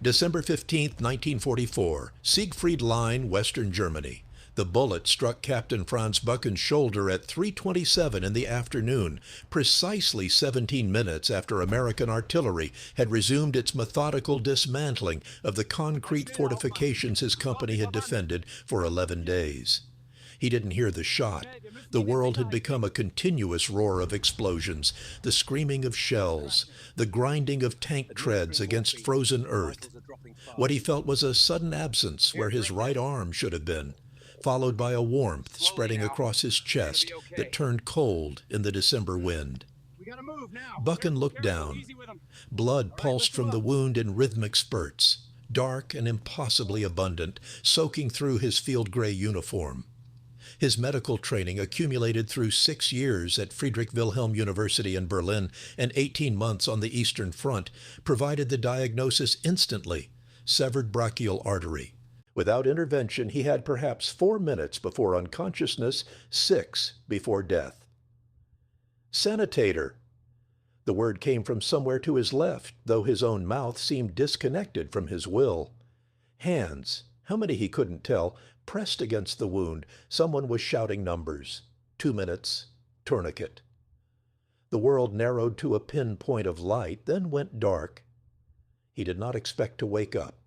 December 15, 1944, Siegfried Line, Western Germany. The bullet struck Captain Franz Bucken's shoulder at 3:27 in the afternoon, precisely 17 minutes after American artillery had resumed its methodical dismantling of the concrete fortifications his company had defended for 11 days. He didn't hear the shot. The world had become a continuous roar of explosions, the screaming of shells, the grinding of tank treads against frozen earth. What he felt was a sudden absence where his right arm should have been, followed by a warmth spreading across his chest that turned cold in the December wind. Bucken looked down. Blood pulsed from the wound in rhythmic spurts, dark and impossibly abundant, soaking through his field gray uniform. His medical training, accumulated through 6 years at Friedrich Wilhelm University in Berlin and 18 months on the Eastern Front, provided the diagnosis instantly: severed brachial artery. Without intervention, he had perhaps 4 minutes before unconsciousness, 6 before death. Sanitator. The word came from somewhere to his left, though his own mouth seemed disconnected from his will. Hands, how many he couldn't tell, pressed against the wound. Someone was shouting numbers. 2 minutes. Tourniquet. The world narrowed to a pinpoint of light, then went dark. He did not expect to wake up.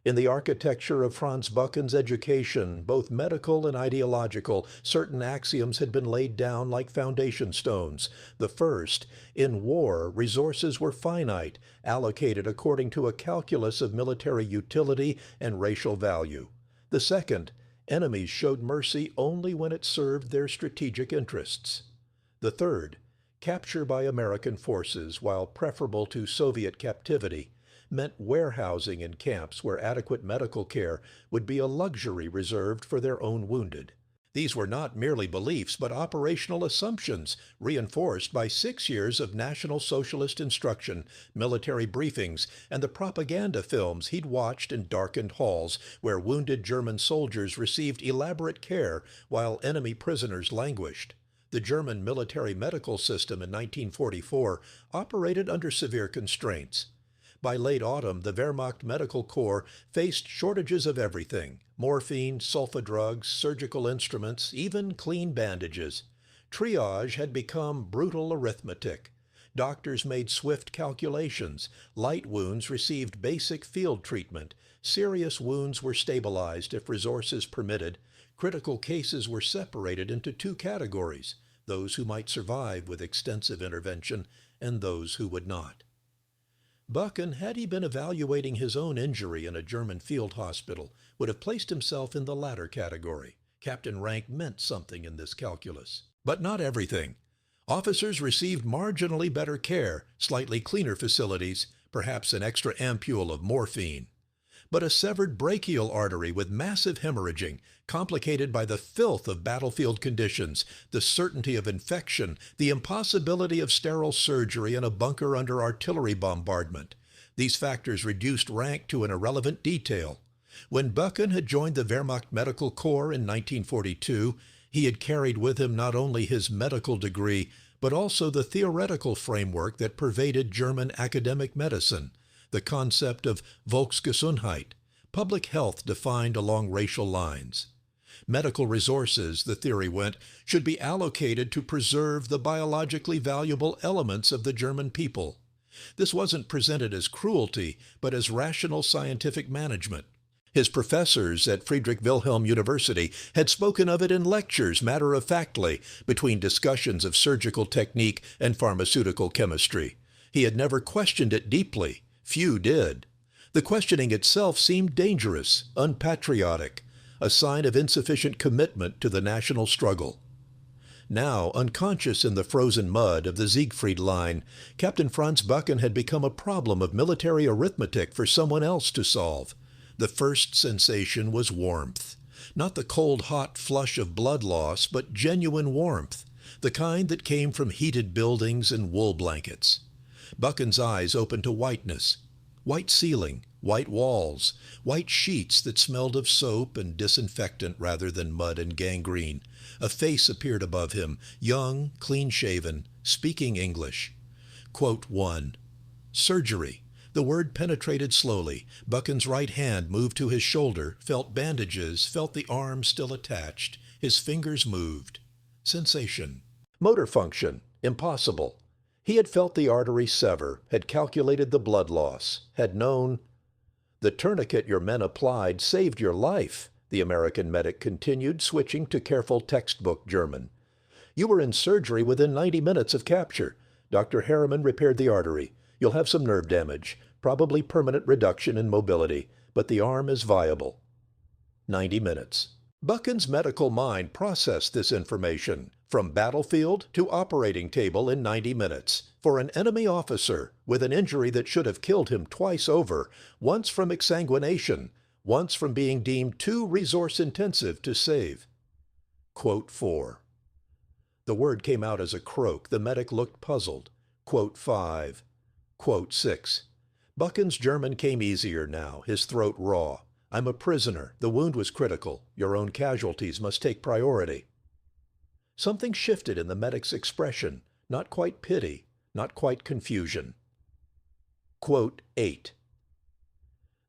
In the architecture of Franz Bucken's education, both medical and ideological, certain axioms had been laid down like foundation stones. The first, in war, resources were finite, allocated according to a calculus of military utility and racial value. The second, enemies showed mercy only when it served their strategic interests. The third, capture by American forces, while preferable to Soviet captivity, meant warehousing in camps where adequate medical care would be a luxury reserved for their own wounded. These were not merely beliefs, but operational assumptions, reinforced by 6 years of National Socialist instruction, military briefings, and the propaganda films he'd watched in darkened halls where wounded German soldiers received elaborate care while enemy prisoners languished. The German military medical system in 1944 operated under severe constraints. By late autumn, the Wehrmacht Medical Corps faced shortages of everything: morphine, sulfa drugs, surgical instruments, even clean bandages. Triage had become brutal arithmetic. Doctors made swift calculations. Light wounds received basic field treatment. Serious wounds were stabilized if resources permitted. Critical cases were separated into 2 categories: those who might survive with extensive intervention and those who would not. Bucken, had he been evaluating his own injury in a German field hospital, would have placed himself in the latter category. Captain rank meant something in this calculus. But not everything. Officers received marginally better care, slightly cleaner facilities, perhaps an extra ampule of morphine. But a severed brachial artery with massive hemorrhaging, complicated by the filth of battlefield conditions, the certainty of infection, the impossibility of sterile surgery in a bunker under artillery bombardment. These factors reduced rank to an irrelevant detail. When Bucken had joined the Wehrmacht Medical Corps in 1942, he had carried with him not only his medical degree, but also the theoretical framework that pervaded German academic medicine, the concept of Volksgesundheit, public health defined along racial lines. Medical resources, the theory went, should be allocated to preserve the biologically valuable elements of the German people. This wasn't presented as cruelty, but as rational scientific management. His professors at Friedrich Wilhelm University had spoken of it in lectures matter-of-factly between discussions of surgical technique and pharmaceutical chemistry. He had never questioned it deeply. Few did. The questioning itself seemed dangerous, unpatriotic, a sign of insufficient commitment to the national struggle. Now, unconscious in the frozen mud of the Siegfried Line, Captain Franz Bucken had become a problem of military arithmetic for someone else to solve. The first sensation was warmth. Not the cold, hot flush of blood loss, but genuine warmth, the kind that came from heated buildings and wool blankets. Bucken's eyes opened to whiteness. White ceiling, white walls, white sheets that smelled of soap and disinfectant rather than mud and gangrene. A face appeared above him, young, clean-shaven, speaking English. Quote 1. Surgery. The word penetrated slowly. Bucken's right hand moved to his shoulder, felt bandages, felt the arm still attached. His fingers moved. Sensation. Motor function. Impossible. He had felt the artery sever, had calculated the blood loss, had known. The tourniquet your men applied saved your life, the American medic continued, switching to careful textbook German. You were in surgery within 90 minutes of capture. Dr. Harriman repaired the artery. You'll have some nerve damage, probably permanent reduction in mobility, but the arm is viable. 90 minutes. Bucken's medical mind processed this information from battlefield to operating table in 90 minutes. For an enemy officer with an injury that should have killed him twice over, once from exsanguination, once from being deemed too resource-intensive to save. Quote 4. The word came out as a croak. The medic looked puzzled. Quote 5. Quote 6. Bucken's German came easier now, his throat raw. I'm a prisoner. The wound was critical. Your own casualties must take priority. Something shifted in the medic's expression. Not quite pity, not quite confusion. Quote 8.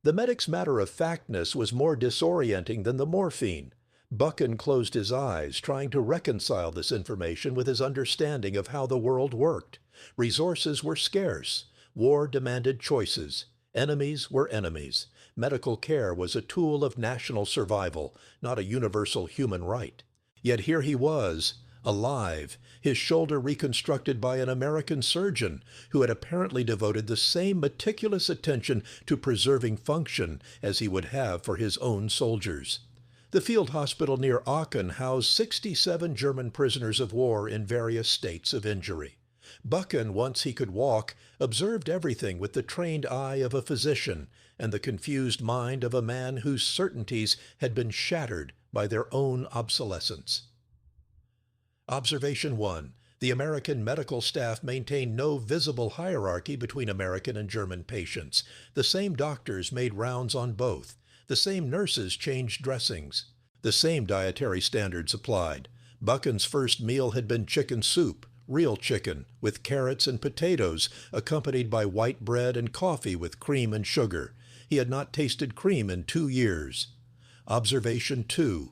The medic's matter-of-factness was more disorienting than the morphine. Bucken closed his eyes, trying to reconcile this information with his understanding of how the world worked. Resources were scarce. War demanded choices. Enemies were enemies. Medical care was a tool of national survival, not a universal human right. Yet here he was, alive, his shoulder reconstructed by an American surgeon who had apparently devoted the same meticulous attention to preserving function as he would have for his own soldiers. The field hospital near Aachen housed 67 German prisoners of war in various states of injury. Bucken, once he could walk, observed everything with the trained eye of a physician and the confused mind of a man whose certainties had been shattered by their own obsolescence. Observation 1. The American medical staff maintained no visible hierarchy between American and German patients. The same doctors made rounds on both. The same nurses changed dressings. The same dietary standards applied. Bucken's first meal had been chicken soup, real chicken, with carrots and potatoes, accompanied by white bread and coffee with cream and sugar. He had not tasted cream in 2 years. Observation 2.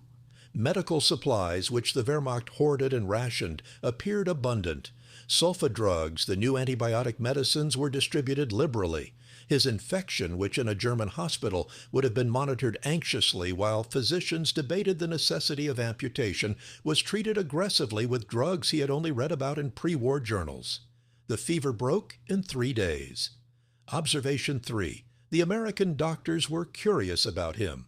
Medical supplies, which the Wehrmacht hoarded and rationed, appeared abundant. Sulfa drugs, the new antibiotic medicines, were distributed liberally. His infection, which in a German hospital would have been monitored anxiously while physicians debated the necessity of amputation, was treated aggressively with drugs he had only read about in pre-war journals. The fever broke in 3 days. Observation 3. The American doctors were curious about him.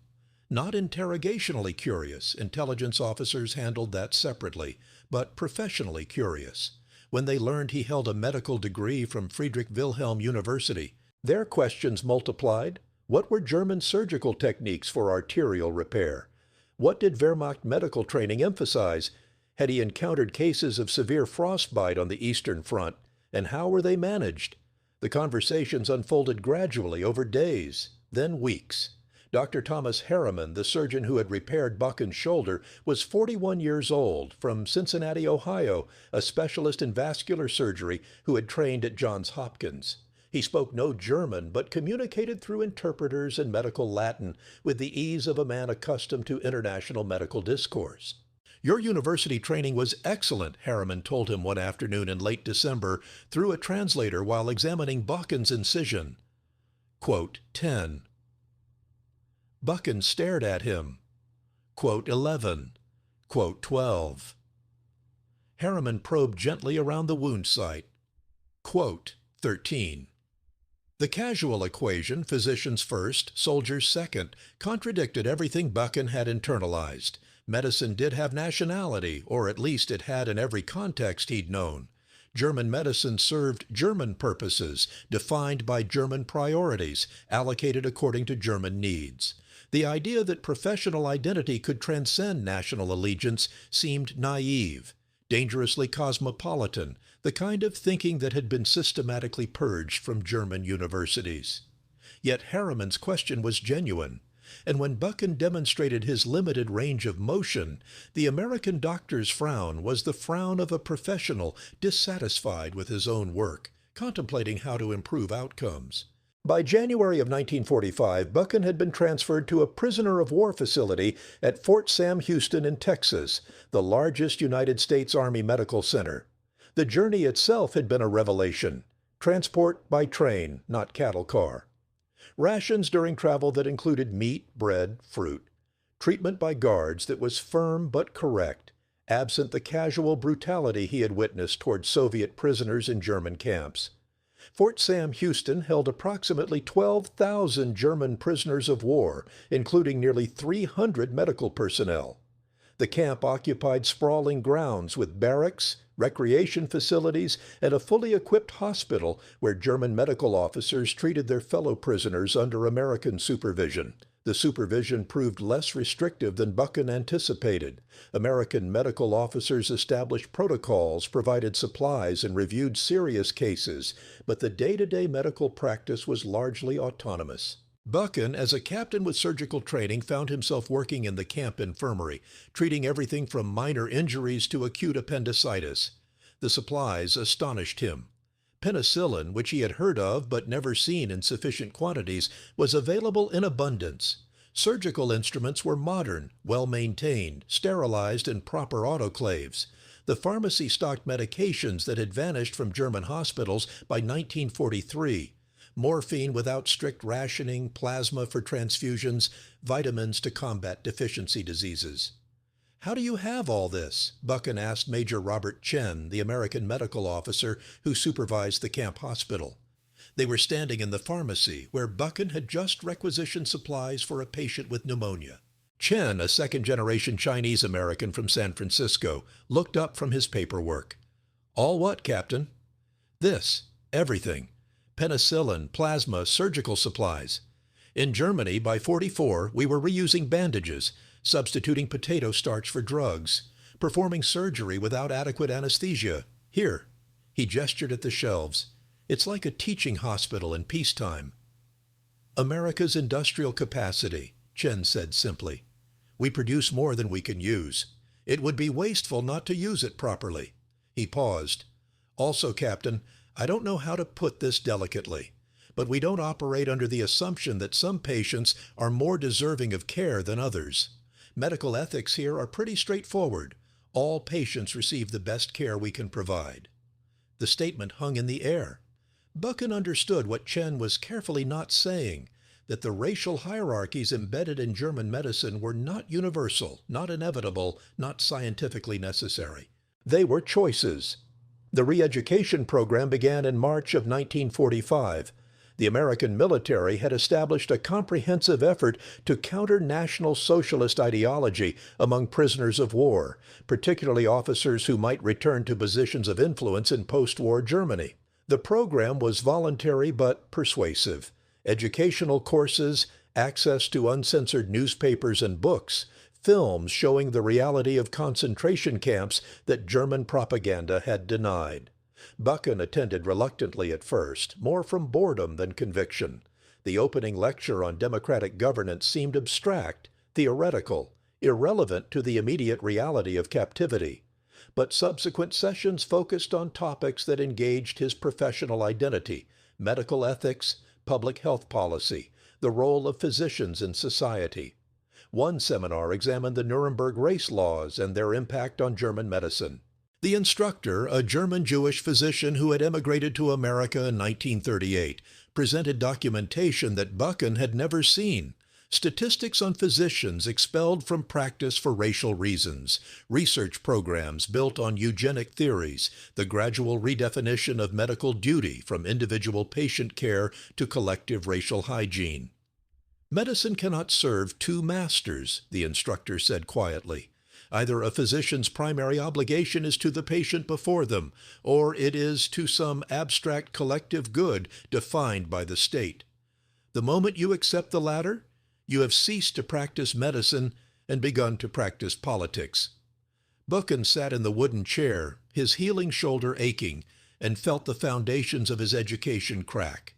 Not interrogationally curious, intelligence officers handled that separately, but professionally curious. When they learned he held a medical degree from Friedrich Wilhelm University, their questions multiplied. What were German surgical techniques for arterial repair? What did Wehrmacht medical training emphasize? Had he encountered cases of severe frostbite on the Eastern Front? And how were they managed? The conversations unfolded gradually over days, then weeks. Dr. Thomas Harriman, the surgeon who had repaired Bucken's shoulder, was 41 years old, from Cincinnati, Ohio, a specialist in vascular surgery who had trained at Johns Hopkins. He spoke no German, but communicated through interpreters and medical Latin with the ease of a man accustomed to international medical discourse. Your university training was excellent, Harriman told him one afternoon in late December through a translator while examining Bucken's incision. Quote 10. Bucken stared at him. Quote 11. Quote 12. Harriman probed gently around the wound site. Quote 13. The casual equation, physicians first, soldiers second, contradicted everything Bucken had internalized. Medicine did have nationality, or at least it had in every context he'd known. German medicine served German purposes, defined by German priorities, allocated according to German needs. The idea that professional identity could transcend national allegiance seemed naive, dangerously cosmopolitan, the kind of thinking that had been systematically purged from German universities. Yet Harriman's question was genuine, and when Bucken demonstrated his limited range of motion, the American doctor's frown was the frown of a professional dissatisfied with his own work, contemplating how to improve outcomes. By January of 1945, Bucken had been transferred to a prisoner of war facility at Fort Sam Houston in Texas, the largest United States Army medical center. The journey itself had been a revelation. Transport by train, not cattle car. Rations during travel that included meat, bread, fruit. Treatment by guards that was firm but correct, absent the casual brutality he had witnessed toward Soviet prisoners in German camps. Fort Sam Houston held approximately 12,000 German prisoners of war, including nearly 300 medical personnel. The camp occupied sprawling grounds with barracks, recreation facilities, and a fully equipped hospital where German medical officers treated their fellow prisoners under American supervision. The supervision proved less restrictive than Bucken anticipated. American medical officers established protocols, provided supplies, and reviewed serious cases, but the day-to-day medical practice was largely autonomous. Bucken, as a captain with surgical training, found himself working in the camp infirmary, treating everything from minor injuries to acute appendicitis. The supplies astonished him. Penicillin, which he had heard of but never seen in sufficient quantities, was available in abundance. Surgical instruments were modern, well-maintained, sterilized in proper autoclaves. The pharmacy stocked medications that had vanished from German hospitals by 1943. Morphine without strict rationing, plasma for transfusions, vitamins to combat deficiency diseases. "How do you have all this?" Bucken asked Major Robert Chen, the American medical officer who supervised the camp hospital. They were standing in the pharmacy, where Bucken had just requisitioned supplies for a patient with pneumonia. Chen, a second-generation Chinese-American from San Francisco, looked up from his paperwork. "All what, Captain?" "This. Everything. Penicillin, plasma, surgical supplies. In Germany, by '44, we were reusing bandages, substituting potato starch for drugs, performing surgery without adequate anesthesia. Here." He gestured at the shelves. "It's like a teaching hospital in peacetime." "America's industrial capacity," Chen said simply. "We produce more than we can use. It would be wasteful not to use it properly." He paused. "Also, Captain, I don't know how to put this delicately, but we don't operate under the assumption that some patients are more deserving of care than others. Medical ethics here are pretty straightforward. All patients receive the best care we can provide." The statement hung in the air. Bucken understood what Chen was carefully not saying, that the racial hierarchies embedded in German medicine were not universal, not inevitable, not scientifically necessary. They were choices. The re-education program began in March of 1945. The American military had established a comprehensive effort to counter National Socialist ideology among prisoners of war, particularly officers who might return to positions of influence in post-war Germany. The program was voluntary but persuasive. Educational courses, access to uncensored newspapers and books, films showing the reality of concentration camps that German propaganda had denied. Bucken attended reluctantly at first, more from boredom than conviction. The opening lecture on democratic governance seemed abstract, theoretical, irrelevant to the immediate reality of captivity. But subsequent sessions focused on topics that engaged his professional identity, medical ethics, public health policy, the role of physicians in society. One seminar examined the Nuremberg race laws and their impact on German medicine. The instructor, a German Jewish physician who had emigrated to America in 1938, presented documentation that Bucken had never seen. Statistics on physicians expelled from practice for racial reasons, research programs built on eugenic theories, the gradual redefinition of medical duty from individual patient care to collective racial hygiene. "Medicine cannot serve two masters," the instructor said quietly. "Either a physician's primary obligation is to the patient before them, or it is to some abstract collective good defined by the state. The moment you accept the latter, you have ceased to practice medicine and begun to practice politics." Bucken sat in the wooden chair, his healing shoulder aching, and felt the foundations of his education crack.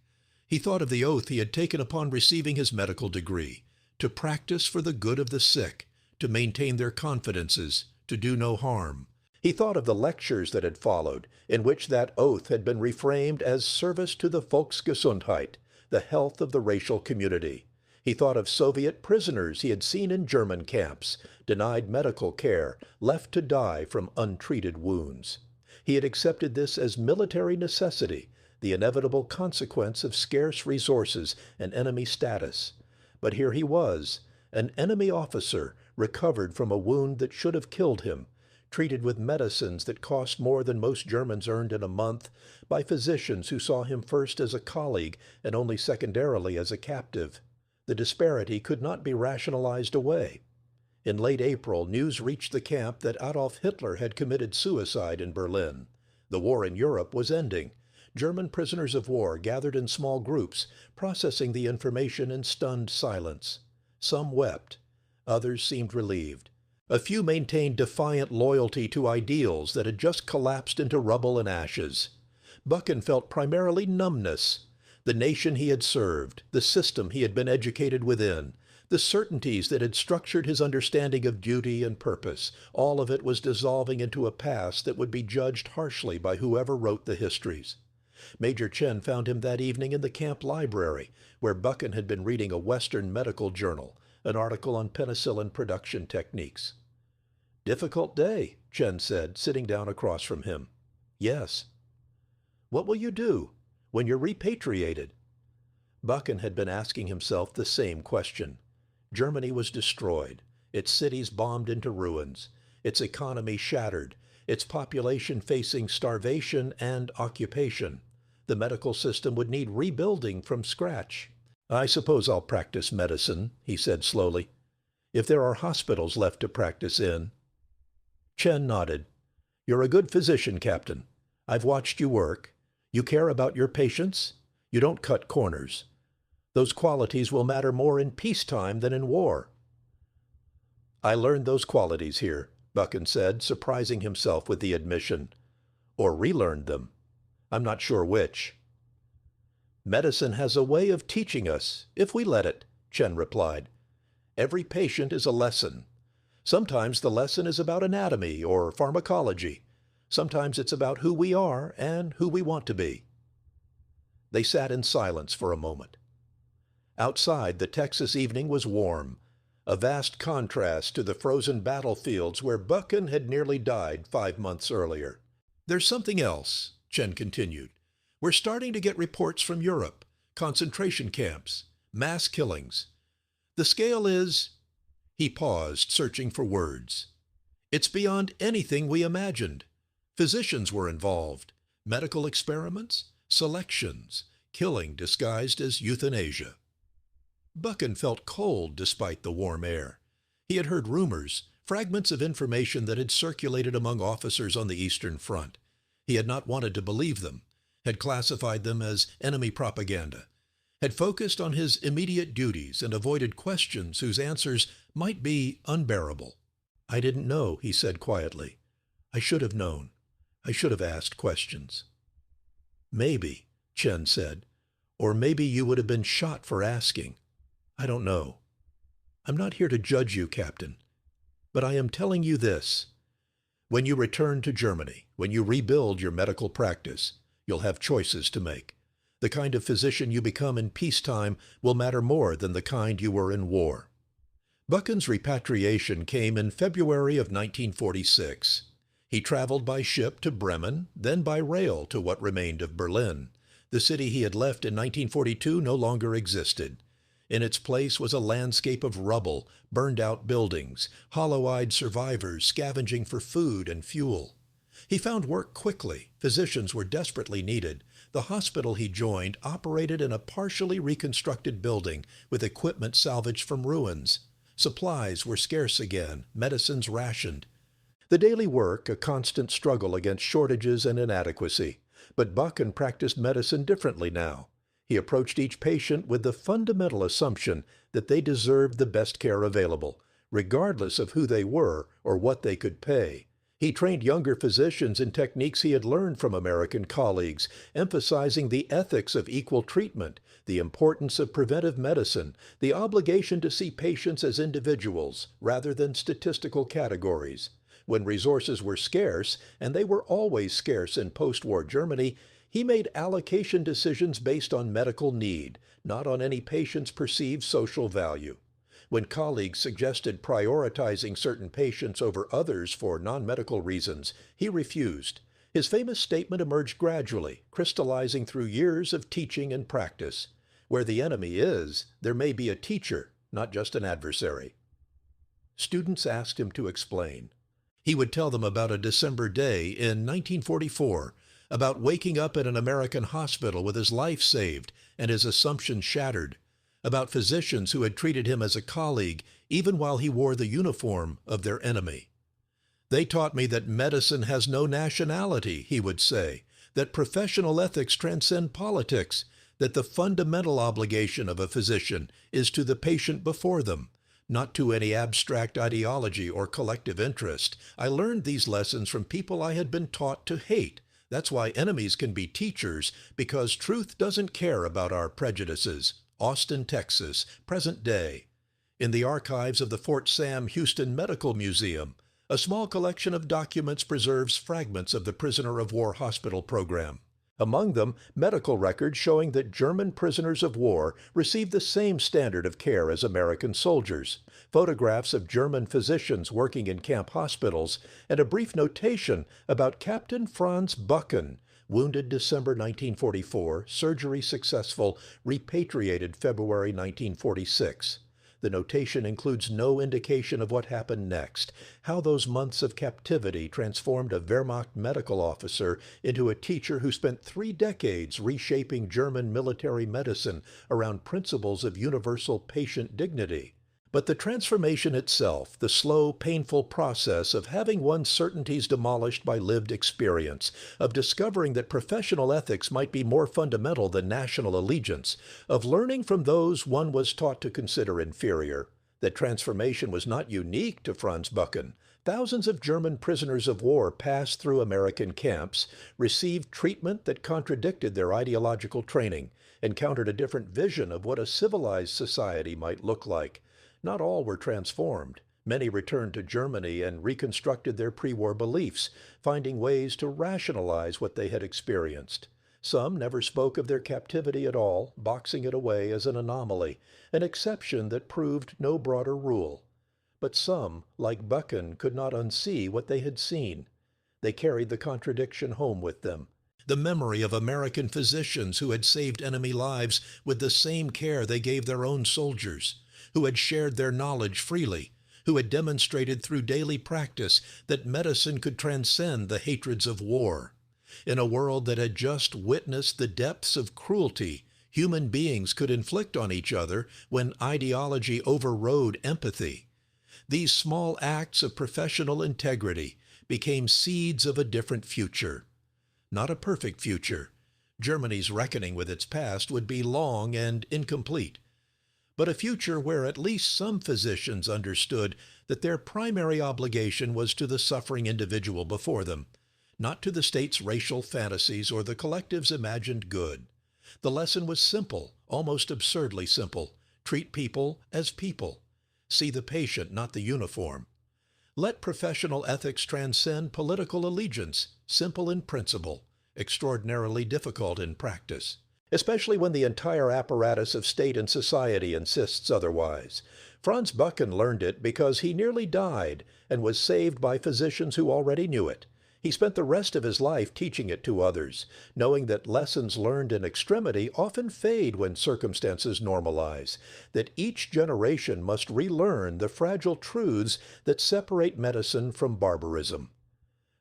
He thought of the oath he had taken upon receiving his medical degree, to practice for the good of the sick, to maintain their confidences, to do no harm. He thought of the lectures that had followed, in which that oath had been reframed as service to the Volksgesundheit, the health of the racial community. He thought of Soviet prisoners he had seen in German camps, denied medical care, left to die from untreated wounds. He had accepted this as military necessity, the inevitable consequence of scarce resources and enemy status. But here he was, an enemy officer, recovered from a wound that should have killed him, treated with medicines that cost more than most Germans earned in a month, by physicians who saw him first as a colleague and only secondarily as a captive. The disparity could not be rationalized away. In late April, news reached the camp that Adolf Hitler had committed suicide in Berlin. The war in Europe was ending. German prisoners of war gathered in small groups, processing the information in stunned silence. Some wept. Others seemed relieved. A few maintained defiant loyalty to ideals that had just collapsed into rubble and ashes. Bucken felt primarily numbness. The nation he had served, the system he had been educated within, the certainties that had structured his understanding of duty and purpose, all of it was dissolving into a past that would be judged harshly by whoever wrote the histories. Major Chen found him that evening in the camp library, where Bucken had been reading a Western medical journal, an article on penicillin production techniques. "Difficult day," Chen said, sitting down across from him. "Yes." "What will you do when you're repatriated?" Bucken had been asking himself the same question. Germany was destroyed, its cities bombed into ruins, its economy shattered, its population facing starvation and occupation. The medical system would need rebuilding from scratch. "I suppose I'll practice medicine," he said slowly, "if there are hospitals left to practice in." Chen nodded. "You're a good physician, Captain. I've watched you work. You care about your patients. You don't cut corners. Those qualities will matter more in peacetime than in war." "I learned those qualities here," Bucken said, surprising himself with the admission. "Or relearned them. I'm not sure which." "Medicine has a way of teaching us, if we let it," Chen replied. "Every patient is a lesson. Sometimes the lesson is about anatomy or pharmacology. Sometimes it's about who we are and who we want to be." They sat in silence for a moment. Outside, the Texas evening was warm, a vast contrast to the frozen battlefields where Bucken had nearly died 5 months earlier. "There's something else," Chen continued. "We're starting to get reports from Europe, concentration camps, mass killings. The scale is—" He paused, searching for words. "It's beyond anything we imagined. Physicians were involved, medical experiments, selections, killing disguised as euthanasia." Bucken felt cold despite the warm air. He had heard rumors, fragments of information that had circulated among officers on the Eastern Front. He had not wanted to believe them, had classified them as enemy propaganda, had focused on his immediate duties and avoided questions whose answers might be unbearable. "I didn't know," he said quietly. "I should have known. I should have asked questions." "Maybe," Chen said, "or maybe you would have been shot for asking. I don't know. I'm not here to judge you, Captain, but I am telling you this. When you return to Germany, when you rebuild your medical practice, you'll have choices to make. The kind of physician you become in peacetime will matter more than the kind you were in war." Bucken's repatriation came in February of 1946. He traveled by ship to Bremen, then by rail to what remained of Berlin. The city he had left in 1942 no longer existed. In its place was a landscape of rubble, burned-out buildings, hollow-eyed survivors scavenging for food and fuel. He found work quickly. Physicians were desperately needed. The hospital he joined operated in a partially reconstructed building with equipment salvaged from ruins. Supplies were scarce again, medicines rationed. The daily work, a constant struggle against shortages and inadequacy. But Bucken practiced medicine differently now. He approached each patient with the fundamental assumption that they deserved the best care available, regardless of who they were or what they could pay. He trained younger physicians in techniques he had learned from American colleagues, emphasizing the ethics of equal treatment, the importance of preventive medicine, the obligation to see patients as individuals rather than statistical categories. When resources were scarce, and they were always scarce in post-war Germany, He made allocation decisions based on medical need, not on any patient's perceived social value. When colleagues suggested prioritizing certain patients over others for non-medical reasons, he refused. His famous statement emerged gradually, crystallizing through years of teaching and practice. Where the enemy is, there may be a teacher, not just an adversary. Students asked him to explain. He would tell them about a December day in 1944, about waking up in an American hospital with his life saved and his assumptions shattered, about physicians who had treated him as a colleague even while he wore the uniform of their enemy. They taught me that medicine has no nationality, he would say, that professional ethics transcend politics, that the fundamental obligation of a physician is to the patient before them, not to any abstract ideology or collective interest. I learned these lessons from people I had been taught to hate. That's why enemies can be teachers, because truth doesn't care about our prejudices. Austin, Texas, present day. In the archives of the Fort Sam Houston Medical Museum, a small collection of documents preserves fragments of the prisoner of war hospital program. Among them, medical records showing that German prisoners of war received the same standard of care as American soldiers, photographs of German physicians working in camp hospitals, and a brief notation about Captain Franz Bucken, wounded December 1944, surgery successful, repatriated February 1946. The notation includes no indication of what happened next, how those months of captivity transformed a Wehrmacht medical officer into a teacher who spent 3 decades reshaping German military medicine around principles of universal patient dignity. But the transformation itself, the slow, painful process of having one's certainties demolished by lived experience, of discovering that professional ethics might be more fundamental than national allegiance, of learning from those one was taught to consider inferior, that transformation was not unique to Franz Bucken. Thousands of German prisoners of war passed through American camps, received treatment that contradicted their ideological training, encountered a different vision of what a civilized society might look like. Not all were transformed. Many returned to Germany and reconstructed their pre-war beliefs, finding ways to rationalize what they had experienced. Some never spoke of their captivity at all, boxing it away as an anomaly, an exception that proved no broader rule. But some, like Bucken, could not unsee what they had seen. They carried the contradiction home with them. The memory of American physicians who had saved enemy lives with the same care they gave their own soldiers, who had shared their knowledge freely, who had demonstrated through daily practice that medicine could transcend the hatreds of war. In a world that had just witnessed the depths of cruelty human beings could inflict on each other when ideology overrode empathy, these small acts of professional integrity became seeds of a different future. Not a perfect future. Germany's reckoning with its past would be long and incomplete, but a future where at least some physicians understood that their primary obligation was to the suffering individual before them, not to the state's racial fantasies or the collective's imagined good. The lesson was simple, almost absurdly simple. Treat people as people. See the patient, not the uniform. Let professional ethics transcend political allegiance, simple in principle, extraordinarily difficult in practice, especially when the entire apparatus of state and society insists otherwise. Franz Bucken learned it because he nearly died and was saved by physicians who already knew it. He spent the rest of his life teaching it to others, knowing that lessons learned in extremity often fade when circumstances normalize, that each generation must relearn the fragile truths that separate medicine from barbarism.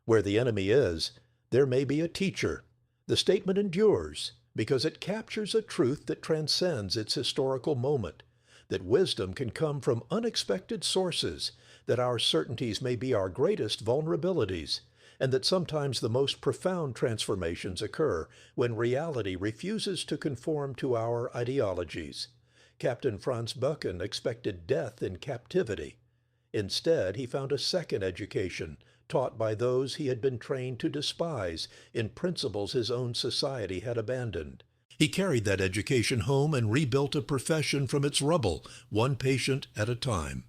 Where the enemy is, there may be a teacher. The statement endures because it captures a truth that transcends its historical moment, that wisdom can come from unexpected sources, that our certainties may be our greatest vulnerabilities, and that sometimes the most profound transformations occur when reality refuses to conform to our ideologies. Captain Franz Bucken expected death in captivity. Instead, he found a second education, taught by those he had been trained to despise in principles his own society had abandoned. He carried that education home and rebuilt a profession from its rubble, one patient at a time.